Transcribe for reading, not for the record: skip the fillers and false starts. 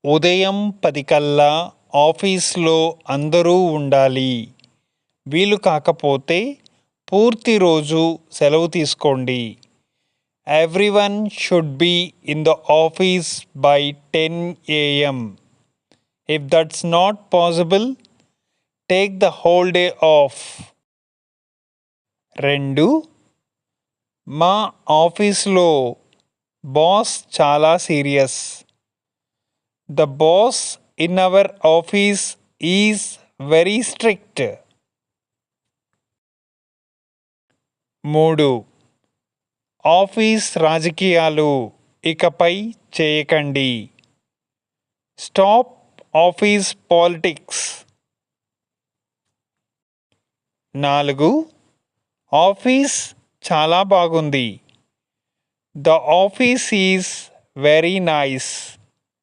ఉదయం 10 కల్లా ఆఫీస్లో అందరూ ఉండాలి. వీలు కాకపోతే పూర్తి రోజు సెలవు తీసుకోండి. Everyone should be in the office by 10 a.m. If that's not possible, take the whole day off. 2. మా ఆఫీస్లో బాస్ చాలా serious. The boss in our office is very strict. 3. Office రాజకీయాలు ఇకపై చేయకండి. Stop office politics. 4. ఆఫీస్ చాలా బాగుంది. The office is very nice.